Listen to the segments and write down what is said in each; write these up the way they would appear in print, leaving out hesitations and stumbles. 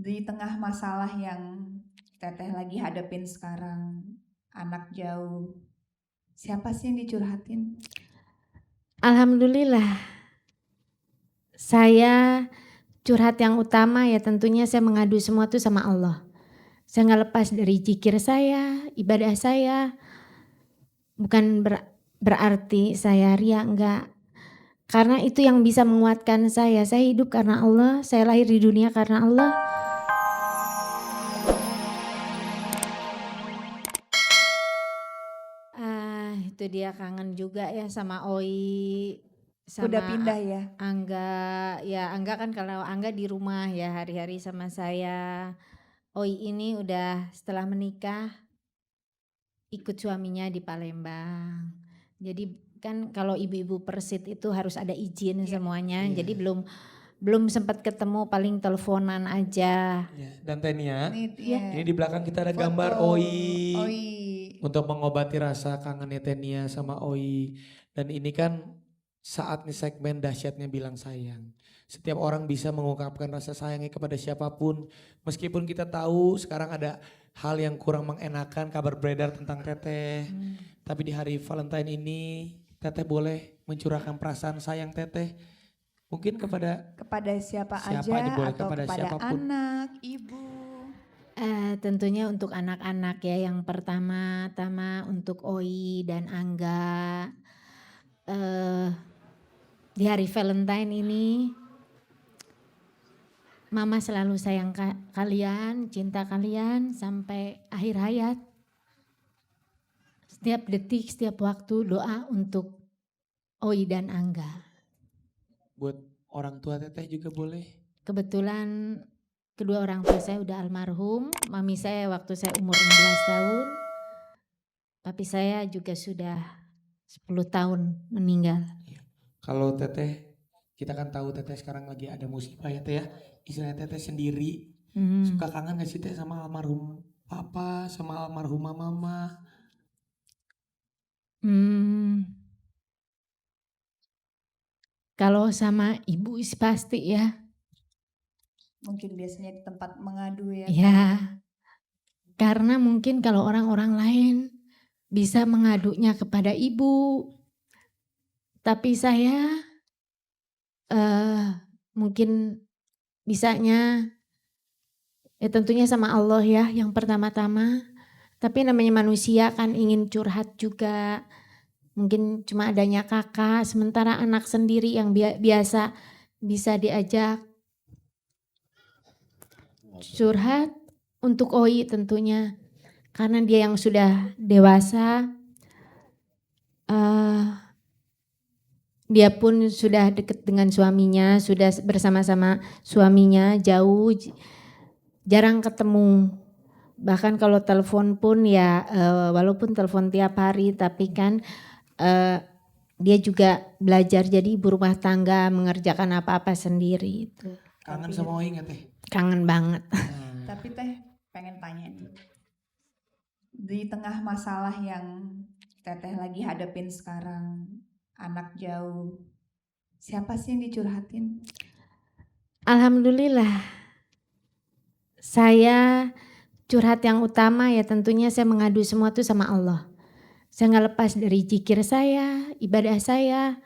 Di tengah masalah yang Teteh lagi hadapin sekarang, anak jauh, siapa sih yang dicurhatin? Alhamdulillah, saya curhat yang utama ya tentunya saya mengadu semua itu sama Allah. Saya nggak lepas dari zikir saya, ibadah saya. Bukan berarti saya ria, enggak. Karena itu yang bisa menguatkan saya. Saya hidup karena Allah, saya lahir di dunia karena Allah. Itu dia kangen juga ya sama Oi, Udah sama pindah ya? Angga. Ya Angga kan kalau Angga di rumah ya hari-hari sama saya. Oi ini udah setelah menikah ikut suaminya di Palembang. Jadi kan kalau ibu-ibu persit itu harus ada izin semuanya. Jadi belum sempat ketemu, paling teleponan aja. Ya, dan Tenia, Iya. ini di belakang kita ada gambar Foto Oi. Untuk mengobati rasa kangennya Tenia sama Oi. Dan ini kan saatnya segmen dahsyatnya bilang sayang. Setiap orang bisa mengungkapkan rasa sayangnya kepada siapapun. Meskipun kita tahu sekarang ada hal yang kurang mengenakan, kabar beredar tentang Teteh. Tapi di hari Valentine ini Teteh boleh mencurahkan perasaan sayang Teteh. Mungkin kepada siapa aja boleh atau kepada siapapun. anak, ibu. Tentunya untuk anak-anak ya, yang pertama-tama untuk Oi dan Angga. Di hari Valentine ini Mama selalu sayang kalian, cinta kalian sampai akhir hayat. Setiap detik, setiap waktu doa untuk Oi dan Angga. Buat orang tua Teteh juga boleh. Kebetulan kedua orang tua saya udah almarhum. Mami saya waktu saya umur 16 tahun. Papi saya juga sudah 10 tahun meninggal. Kalau Teteh, kita kan tahu Teteh sekarang lagi ada musibah ya Teh ya. Istilahnya Teteh sendiri. Suka kangen gak sih Teh sama almarhum papa, sama almarhumah mama? Kalau sama ibu pasti ya. Mungkin biasanya di tempat mengadu ya. Ya, karena mungkin kalau orang-orang lain bisa mengadunya kepada ibu. Tapi saya mungkin bisanya ya tentunya sama Allah ya yang pertama-tama. Tapi namanya manusia kan ingin curhat juga. Mungkin cuma adanya kakak, sementara anak sendiri yang biasa bisa diajak curhat untuk Oi tentunya. Karena dia yang sudah dewasa, dia pun sudah dekat dengan suaminya, sudah bersama-sama suaminya jauh, jarang ketemu. Bahkan kalau telepon pun ya walaupun telepon tiap hari tapi kan dia juga belajar jadi ibu rumah tangga, mengerjakan apa-apa sendiri. Kangen sama Oi gak Teh? Kangen banget. Tapi Teh pengen tanya nih. Di tengah masalah yang Teteh lagi hadapin sekarang, anak jauh, siapa sih yang dicurhatin? Alhamdulillah, saya curhat yang utama ya tentunya saya mengadu semua itu sama Allah. Saya nggak lepas dari zikir saya, ibadah saya.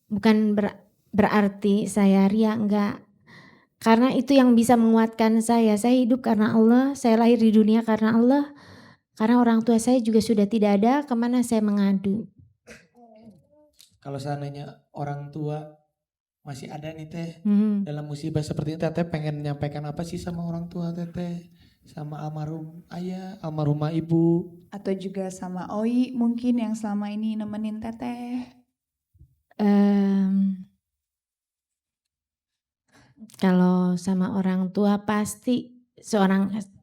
Bukan berarti saya ria, enggak. Karena itu yang bisa menguatkan saya. Saya hidup karena Allah, saya lahir di dunia karena Allah. Karena orang tua saya juga sudah tidak ada, kemana saya mengadu. Kalau seandainya orang tua masih ada nih Teh, dalam musibah seperti ini Teteh pengen menyampaikan apa sih sama orang tua Teteh? Sama almarhum ayah, almarhumah ibu. Atau juga sama Oi mungkin yang selama ini nemenin Teteh. Kalau sama orang tua pasti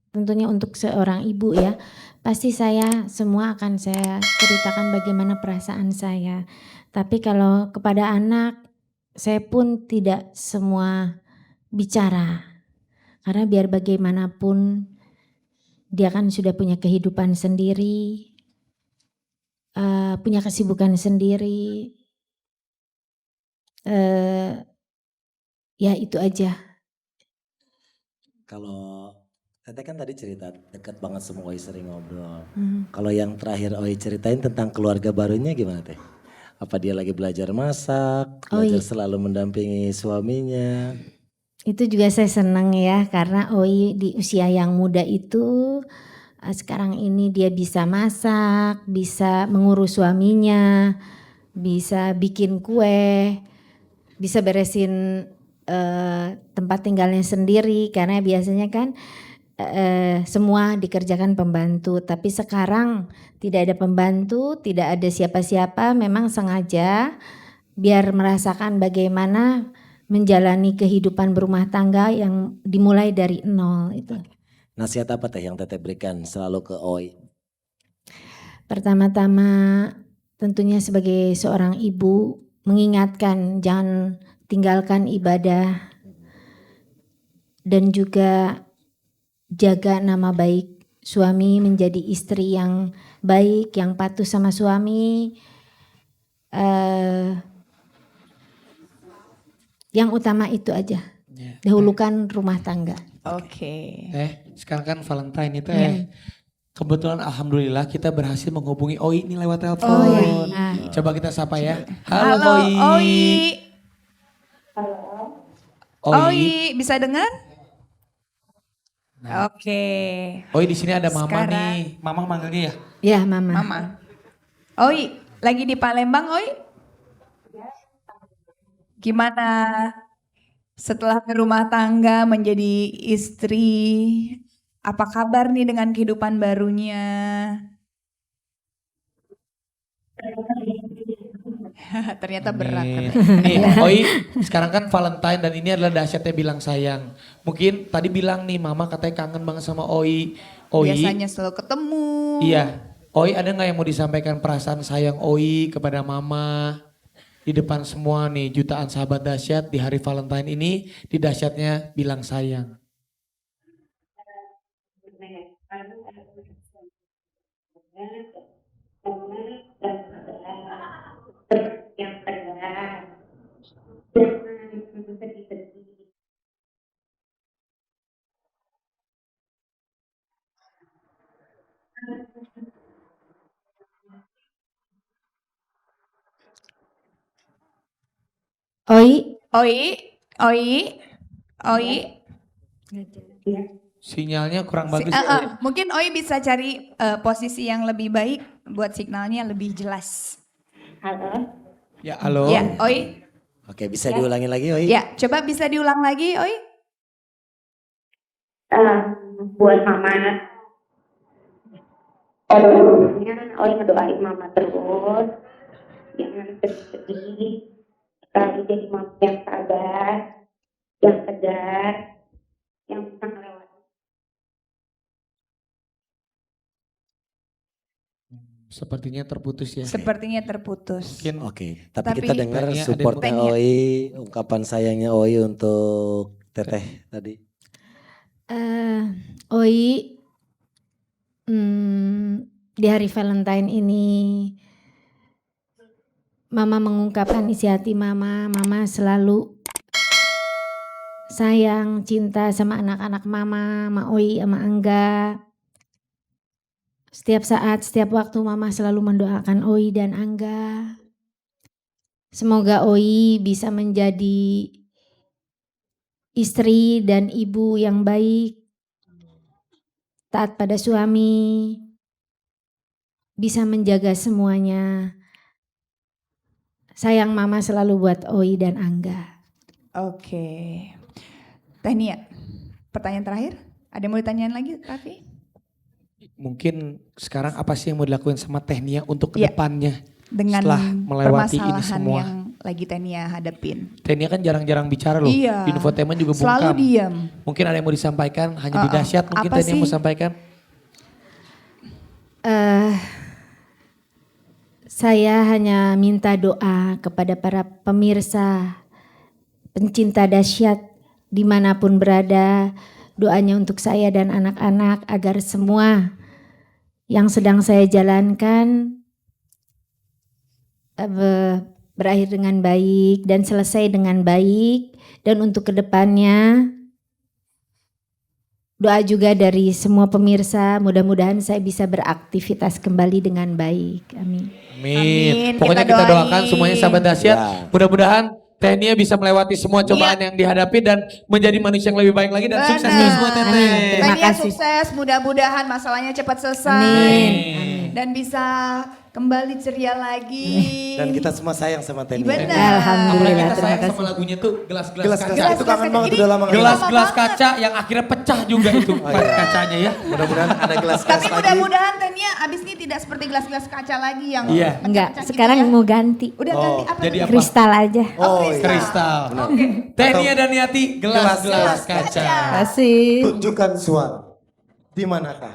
tentunya untuk seorang ibu ya, pasti saya semua akan saya ceritakan bagaimana perasaan saya. Tapi kalau kepada anak, saya pun tidak semua bicara. Karena biar bagaimanapun dia kan sudah punya kehidupan sendiri, punya kesibukan sendiri. Ya itu aja. Kalau Teteh kan tadi cerita dekat banget sama Oi, sering ngobrol. Hmm. Kalau yang terakhir Oi ceritain tentang keluarga barunya gimana Teh? Apa dia lagi belajar masak, belajar Oi. selalu mendampingi suaminya? Itu juga saya senang ya karena Oi di usia yang muda itu sekarang ini dia bisa masak, bisa mengurus suaminya, bisa bikin kue, bisa beresin tempat tinggalnya sendiri karena biasanya kan semua dikerjakan pembantu, tapi sekarang tidak ada pembantu, tidak ada siapa-siapa, memang sengaja biar merasakan bagaimana menjalani kehidupan berumah tangga yang dimulai dari nol itu. Nasihat apa Teh yang Teteh berikan selalu ke Oi? Pertama-tama tentunya sebagai seorang ibu mengingatkan jangan tinggalkan ibadah dan juga jaga nama baik suami, menjadi istri yang baik, yang patuh sama suami. Yang utama itu aja, Ya. dahulukan rumah tangga. Oke. Sekarang kan Valentine itu kebetulan alhamdulillah kita berhasil menghubungi Oi ini lewat telepon. Oh, Coba kita sapa ya. Halo, Oi. Halo. Oi, bisa dengar? Oke. Oi di sini ada Mama Sekarang- nih. Mama manggilnya ya? Ya Mama. Mama. Oi, lagi di Palembang, Oi? Gimana setelah berumah tangga menjadi istri? Apa kabar nih dengan kehidupan barunya? Ternyata berat. Amin. katanya. Nih, Oi, sekarang kan Valentine dan ini adalah dahsyatnya bilang sayang. Mungkin tadi bilang nih Mama katanya kangen banget sama Oi. Biasanya selalu ketemu. Iya. Oi ada nggak yang mau disampaikan perasaan sayang Oi kepada Mama? Di depan semua nih jutaan sahabat dahsyat di hari Valentine ini di dahsyatnya bilang sayang. Yang tegar sedih-sedih. Oi, Oi. Sinyalnya kurang bagus. Mungkin Oi bisa cari posisi yang lebih baik buat signalnya lebih jelas. Halo. Ya halo. Ya, Oi. Oke, bisa diulangi lagi Oi? Ya, coba bisa diulang lagi, Oi. Buat Mama. Oi ngedoain Mama terus. Jangan sedih-sedih. Sekali jadi Mama yang sabar, yang tegar, yang bisa melewati. Sepertinya terputus ya. Sepertinya terputus. Mungkin Oke, tapi Tapi- kita dengar Tanya, ada supportnya yang mau- Oi, ungkapan sayangnya Oi untuk Teteh tadi. Oi, di hari Valentine ini Mama mengungkapkan isi hati Mama. Mama selalu sayang, cinta sama anak-anak Mama, sama Oi, sama Angga. Setiap saat, setiap waktu Mama selalu mendoakan Oi dan Angga. Semoga Oi bisa menjadi istri dan ibu yang baik, taat pada suami, bisa menjaga semuanya. Sayang Mama selalu buat Oi dan Angga. Oke. Teh Nia, pertanyaan terakhir? Ada yang mau ditanyain lagi, Raffi? mungkin sekarang apa sih yang mau dilakuin sama Teh Nia untuk Iya. kedepannya? Dengan Setelah melewati ini permasalahan semua. yang lagi Teh Nia hadapin. Teh Nia kan jarang-jarang bicara loh. Iya. Di infotainment juga Selalu bungkam. diam. Mungkin ada yang mau disampaikan hanya di dahsyat mungkin Apa Teh Nia mau sih? sampaikan. Saya hanya minta doa kepada para pemirsa, pencinta dahsyat dimanapun berada. Doanya untuk saya dan anak-anak agar semua yang sedang saya jalankan berakhir dengan baik dan selesai dengan baik. Dan untuk kedepannya doa juga dari semua pemirsa, mudah-mudahan saya bisa beraktivitas kembali dengan baik. Amin. Amin. Pokoknya Kita kita doakan doain. semuanya sahabat dahsyat. Ya. Mudah-mudahan Teh Nia bisa melewati semua cobaan yang dihadapi dan menjadi manusia yang lebih baik lagi dan sukses Benar. terus buat Teteh. Amin. Terima Tania kasih. sukses, mudah-mudahan masalahnya cepat selesai. Amin. Dan bisa kembali ceria lagi. Dan kita semua sayang sama Tenia. Benar. Apalagi Alhamdulillah, kita terima sayang kasih. sama lagunya tuh gelas-gelas Gelas-gelas kaca. itu kangen banget Ini udah lama. Gelas-gelas kaca yang akhirnya pecah juga itu kacanya ya. Mudah-mudahan ada gelas-gelas Tapi lagi. mudah-mudahan Tania abis ini tidak seperti gelas-gelas kaca lagi yang Iya. Enggak, pecah-pecah sekarang gitu ya. mau ganti. Udah ganti apa? jadi tadi? apa? Kristal aja. Oh, iya. Kristal. Teh Nia dan Niati gelas-gelas kaca. Kasih. Tunjukkan suara. Di manakah?